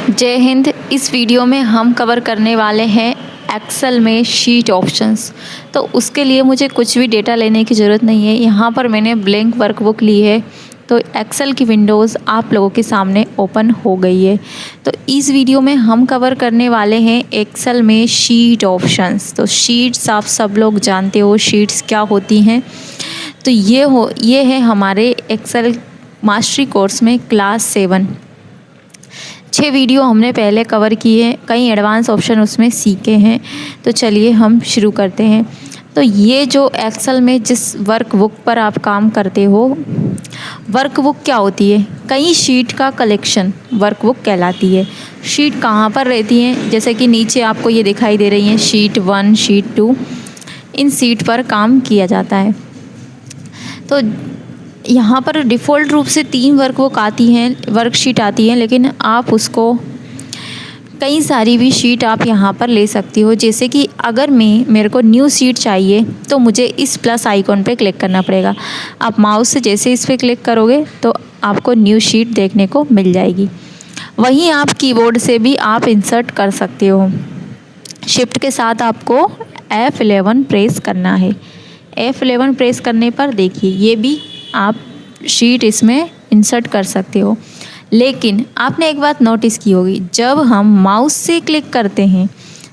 जय हिंद। इस वीडियो में हम कवर करने वाले हैं एक्सेल में शीट ऑप्शंस। तो उसके लिए मुझे कुछ भी डेटा लेने की ज़रूरत नहीं है। यहाँ पर मैंने ब्लैंक वर्कबुक ली है, तो एक्सेल की विंडोज़ आप लोगों के सामने ओपन हो गई है। तो इस वीडियो में हम कवर करने वाले हैं एक्सेल में शीट ऑप्शंस। तो शीट्स आप सब लोग जानते हो शीट्स क्या होती हैं। तो ये है हमारे एक्सेल मास्टरी कोर्स में क्लास 7। 6 वीडियो हमने पहले कवर किए हैं, कई एडवांस ऑप्शन उसमें सीखे हैं। तो चलिए हम शुरू करते हैं। तो ये जो एक्सेल में जिस वर्कबुक पर आप काम करते हो, वर्कबुक क्या होती है? कई शीट का कलेक्शन वर्कबुक कहलाती है। शीट कहाँ पर रहती हैं? जैसे कि नीचे आपको ये दिखाई दे रही हैं, शीट 1, शीट 2। इन शीट पर काम किया जाता है। तो यहाँ पर डिफ़ॉल्ट रूप से 3 वर्कबुक आती हैं, वर्कशीट आती हैं, लेकिन आप उसको कई सारी भी शीट आप यहाँ पर ले सकती हो। जैसे कि अगर मेरे को न्यू शीट चाहिए तो मुझे इस प्लस आइकॉन पे क्लिक करना पड़ेगा। आप माउस से जैसे इस पर क्लिक करोगे तो आपको न्यू शीट देखने को मिल जाएगी। वहीं आप कीबोर्ड से भी आप इंसर्ट कर सकते हो। शिफ्ट के साथ आपको F11 प्रेस करना है। F11 प्रेस करने पर देखिए ये भी आप शीट इसमें इंसर्ट कर सकते हो। लेकिन आपने एक बात नोटिस की होगी, जब हम माउस से क्लिक करते हैं,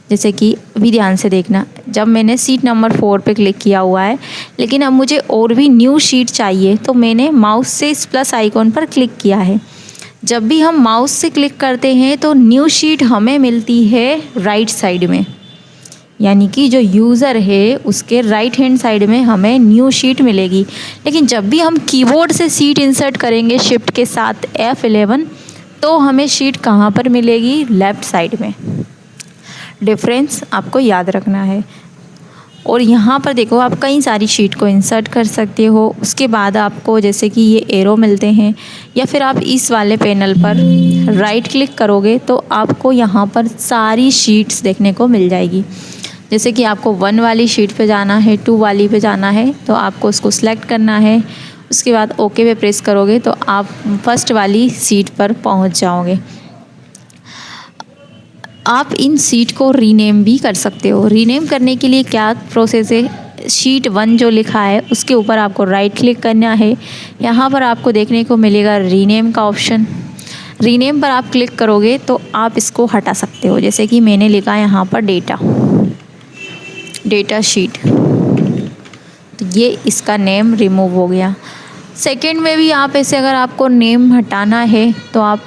जैसे कि अभी ध्यान से देखना, जब मैंने शीट नंबर 4 पे क्लिक किया हुआ है, लेकिन अब मुझे और भी न्यू शीट चाहिए तो मैंने माउस से इस प्लस आइकॉन पर क्लिक किया है। जब भी हम माउस से क्लिक करते हैं तो न्यू शीट हमें मिलती है राइट साइड में, यानी कि जो यूज़र है उसके राइट हैंड साइड में हमें न्यू शीट मिलेगी। लेकिन जब भी हम कीबोर्ड से शीट इंसर्ट करेंगे शिफ्ट के साथ F11, तो हमें शीट कहाँ पर मिलेगी? लेफ़्ट साइड में। डिफरेंस आपको याद रखना है। और यहाँ पर देखो, आप कई सारी शीट को इंसर्ट कर सकते हो। उसके बाद आपको जैसे कि ये एरो मिलते हैं, या फिर आप इस वाले पैनल पर राइट क्लिक करोगे तो आपको यहाँ पर सारी शीट्स देखने को मिल जाएगी। जैसे कि आपको 1 वाली शीट पे जाना है, 2 वाली पे जाना है, तो आपको उसको सिलेक्ट करना है। उसके बाद ओके पे प्रेस करोगे तो आप फर्स्ट वाली सीट पर पहुंच जाओगे। आप इन सीट को रीनेम भी कर सकते हो। रीनेम करने के लिए क्या प्रोसेस है? शीट 1 जो लिखा है उसके ऊपर आपको राइट क्लिक करना है। यहाँ पर आपको देखने को मिलेगा रीनेम का ऑप्शन। रीनेम पर आप क्लिक करोगे तो आप इसको हटा सकते हो। जैसे कि मैंने लिखा है यहाँ पर डेटा शीट, तो ये इसका नेम रिमूव हो गया। सेकंड में भी आप ऐसे अगर आपको नेम हटाना है तो आप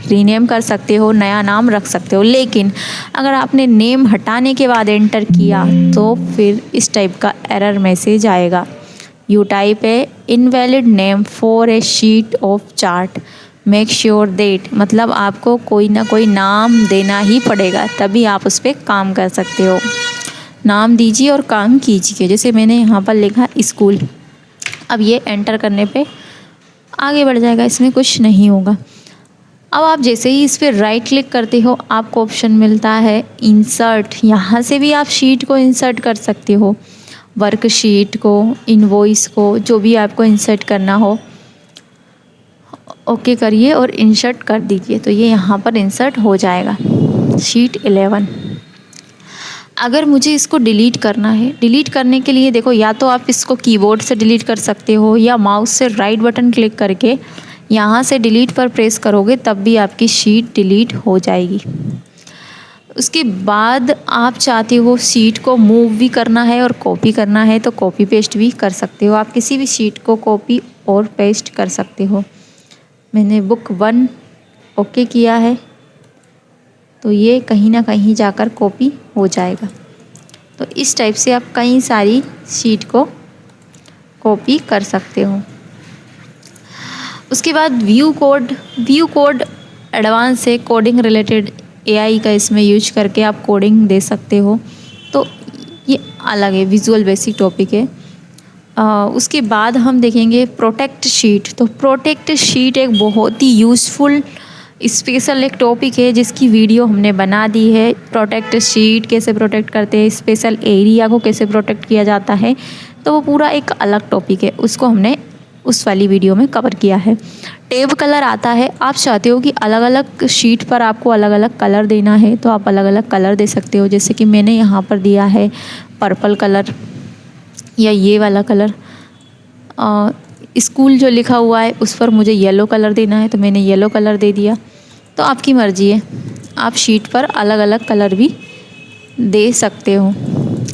रीनेम कर सकते हो, नया नाम रख सकते हो। लेकिन अगर आपने नेम हटाने के बाद एंटर किया तो फिर इस टाइप का एरर मैसेज आएगा। You type A invalid name for a sheet of chart, make sure that, मतलब आपको कोई ना कोई नाम देना ही पड़ेगा, तभी आप उस पर काम कर सकते हो। नाम दीजिए और काम कीजिए। जैसे मैंने यहाँ पर लिखा स्कूल, अब ये एंटर करने पे आगे बढ़ जाएगा, इसमें कुछ नहीं होगा। अब आप जैसे ही इस पर राइट क्लिक करते हो आपको ऑप्शन मिलता है इंसर्ट। यहाँ से भी आप शीट को इंसर्ट कर सकते हो, वर्कशीट को, इनवॉइस को, जो भी आपको इंसर्ट करना हो। ओके करिए और इंसर्ट कर दीजिए, तो ये यहाँ पर इंसर्ट हो जाएगा शीट 11। अगर मुझे इसको डिलीट करना है, डिलीट करने के लिए देखो, या तो आप इसको कीबोर्ड से डिलीट कर सकते हो, या माउस से राइट बटन क्लिक करके यहाँ से डिलीट पर प्रेस करोगे तब भी आपकी शीट डिलीट हो जाएगी। उसके बाद आप चाहते हो शीट को मूव भी करना है और कॉपी करना है तो कॉपी पेस्ट भी कर सकते हो। आप किसी भी शीट को कॉपी और पेस्ट कर सकते हो। मैंने बुक 1 ओके किया है तो ये कहीं ना कहीं जाकर कॉपी हो जाएगा। तो इस टाइप से आप कई सारी शीट को कॉपी कर सकते हो। उसके बाद व्यू कोड एडवांस है, कोडिंग रिलेटेड AI का इसमें यूज करके आप कोडिंग दे सकते हो। तो ये अलग है, विजुअल बेसिक टॉपिक है। उसके बाद हम देखेंगे प्रोटेक्ट शीट। तो प्रोटेक्ट शीट एक बहुत ही यूज़फुल स्पेशल एक टॉपिक है जिसकी वीडियो हमने बना दी है। प्रोटेक्ट शीट कैसे प्रोटेक्ट करते हैं, स्पेशल एरिया को कैसे प्रोटेक्ट किया जाता है, तो वो पूरा एक अलग टॉपिक है। उस वाली वीडियो में कवर किया है। टैब कलर आता है, आप चाहते हो कि अलग अलग शीट पर आपको अलग अलग कलर देना है तो आप अलग अलग कलर दे सकते हो। जैसे कि मैंने यहाँ पर दिया है पर्पल कलर या ये वाला कलर। स्कूल जो लिखा हुआ है उस पर मुझे येलो कलर देना है तो मैंने येलो कलर दे दिया। तो आपकी मर्ज़ी है, आप शीट पर अलग अलग कलर भी दे सकते हो।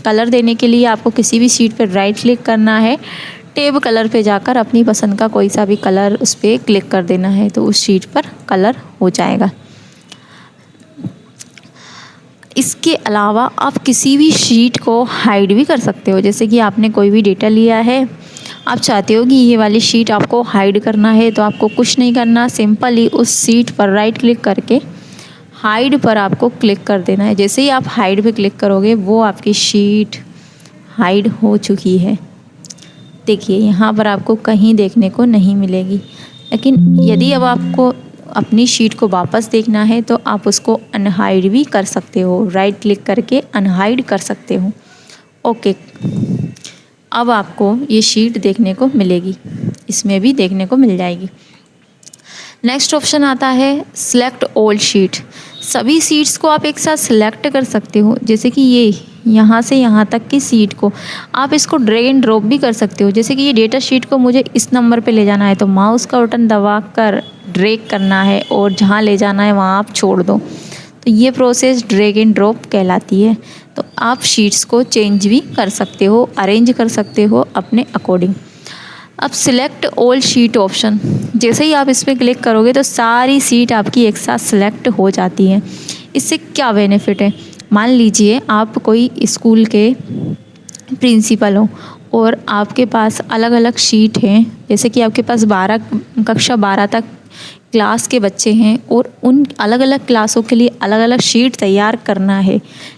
कलर देने के लिए आपको किसी भी शीट पर राइट क्लिक करना है, टैब कलर पे जाकर अपनी पसंद का कोई सा भी कलर उस पर क्लिक कर देना है तो उस शीट पर कलर हो जाएगा। इसके अलावा आप किसी भी शीट को हाइड भी कर सकते हो। जैसे कि आपने कोई भी डेटा लिया है, आप चाहते हो कि ये वाली शीट आपको हाइड करना है तो आपको कुछ नहीं करना, सिंपली उस शीट पर राइट क्लिक करके हाइड पर आपको क्लिक कर देना है। जैसे ही आप हाइड पे क्लिक करोगे वो आपकी शीट हाइड हो चुकी है। देखिए यहाँ पर आपको कहीं देखने को नहीं मिलेगी। लेकिन यदि अब आपको अपनी शीट को वापस देखना है तो आप उसको अनहाइड भी कर सकते हो, राइट क्लिक करके अनहाइड कर सकते हो। ओके, अब आपको ये शीट देखने को मिलेगी, इसमें भी देखने को मिल जाएगी। नेक्स्ट ऑप्शन आता है सिलेक्ट ऑल शीट। सभी सीट्स को आप एक साथ सिलेक्ट कर सकते हो। जैसे कि ये यहाँ से यहाँ तक की सीट को आप इसको ड्रैग एंड ड्रॉप भी कर सकते हो। जैसे कि ये डेटा शीट को मुझे इस नंबर पे ले जाना है तो माउस का बटन दबाकर ड्रैग करना है और जहाँ ले जाना है वहाँ आप छोड़ दो। तो ये प्रोसेस ड्रैग एंड ड्रॉप कहलाती है। तो आप शीट्स को चेंज भी कर सकते हो, अरेंज कर सकते हो अपने अकॉर्डिंग। अब सिलेक्ट ऑल शीट ऑप्शन, जैसे ही आप इस पर क्लिक करोगे तो सारी सीट आपकी एक साथ सिलेक्ट हो जाती है। इससे क्या बेनिफिट है, मान लीजिए आप कोई स्कूल के प्रिंसिपल हो और आपके पास अलग अलग शीट हैं। जैसे कि आपके पास कक्षा 12 तक क्लास के बच्चे हैं और उन अलग अलग क्लासों के लिए अलग अलग शीट तैयार करना है,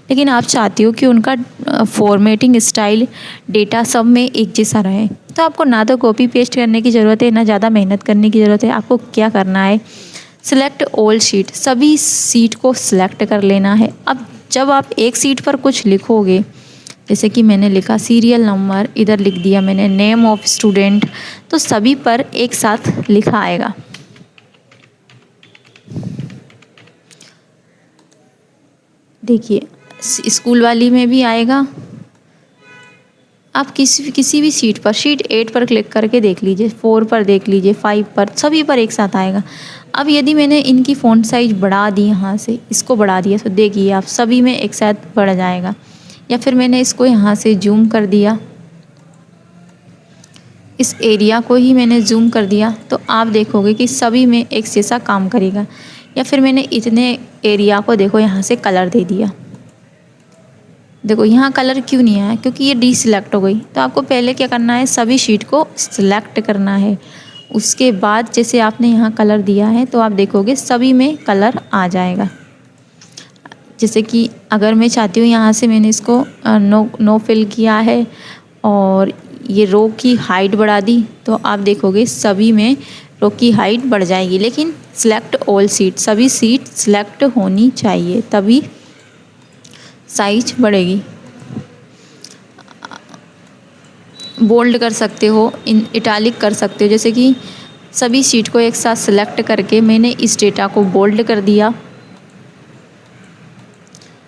लेकिन आप चाहते हो कि उनका फॉर्मेटिंग स्टाइल डेटा सब में एक जैसा रहे। तो आपको ना तो कॉपी पेस्ट करने की ज़रूरत है, ना ज़्यादा मेहनत करने की ज़रूरत है। आपको क्या करना है, सिलेक्ट ऑल शीट, सभी सीट को सिलेक्ट कर लेना है। अब जब आप एक सीट पर कुछ लिखोगे, जैसे कि मैंने लिखा सीरियल नंबर, इधर लिख दिया मैंने नेम ऑफ स्टूडेंट, तो सभी पर एक साथ लिखा आएगा। देखिए स्कूल वाली में भी आएगा। आप किसी भी सीट पर, शीट 8 पर क्लिक करके देख लीजिए, 4 पर देख लीजिए, 5 पर, सभी पर एक साथ आएगा। अब यदि मैंने इनकी फ़ॉन्ट साइज बढ़ा दी, यहाँ से इसको बढ़ा दिया, तो देखिए आप सभी में एक साथ बढ़ जाएगा। या फिर मैंने इसको यहाँ से जूम कर दिया, इस एरिया को ही मैंने जूम कर दिया, तो आप देखोगे कि सभी में एक जैसा काम करेगा। या फिर मैंने इतने एरिया को देखो यहाँ से कलर दे दिया, देखो यहाँ कलर क्यों नहीं आया, क्योंकि ये डीसिलेक्ट हो गई। तो आपको पहले क्या करना है, सभी शीट को सिलेक्ट करना है। उसके बाद जैसे आपने यहाँ कलर दिया है तो आप देखोगे सभी में कलर आ जाएगा। जैसे कि अगर मैं चाहती हूँ यहाँ से मैंने इसको नो फिल किया है और ये रो की हाइट बढ़ा दी, तो आप देखोगे सभी में रो की हाइट बढ़ जाएगी। लेकिन सिलेक्ट ऑल सीट, सभी सीट सिलेक्ट होनी चाहिए तभी साइज बढ़ेगी। बोल्ड कर सकते हो, इटैलिक कर सकते हो। जैसे कि सभी सीट को एक साथ सिलेक्ट करके मैंने इस डेटा को बोल्ड कर दिया,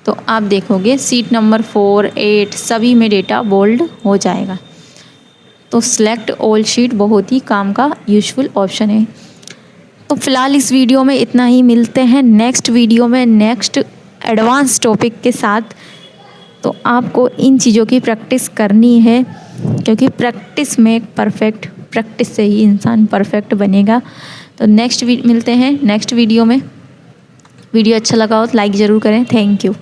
तो आप देखोगे सीट नंबर 4, 8 सभी में डेटा बोल्ड हो जाएगा। तो सिलेक्ट ऑल शीट बहुत ही काम का यूजफुल ऑप्शन है। तो फिलहाल इस वीडियो में इतना ही, मिलते हैं नेक्स्ट वीडियो में नेक्स्ट एडवांस टॉपिक के साथ। तो आपको इन चीज़ों की प्रैक्टिस करनी है, क्योंकि प्रैक्टिस में प्रैक्टिस से ही इंसान परफेक्ट बनेगा। तो मिलते हैं नेक्स्ट वीडियो में। वीडियो अच्छा लगा हो तो लाइक ज़रूर करें। Thank you.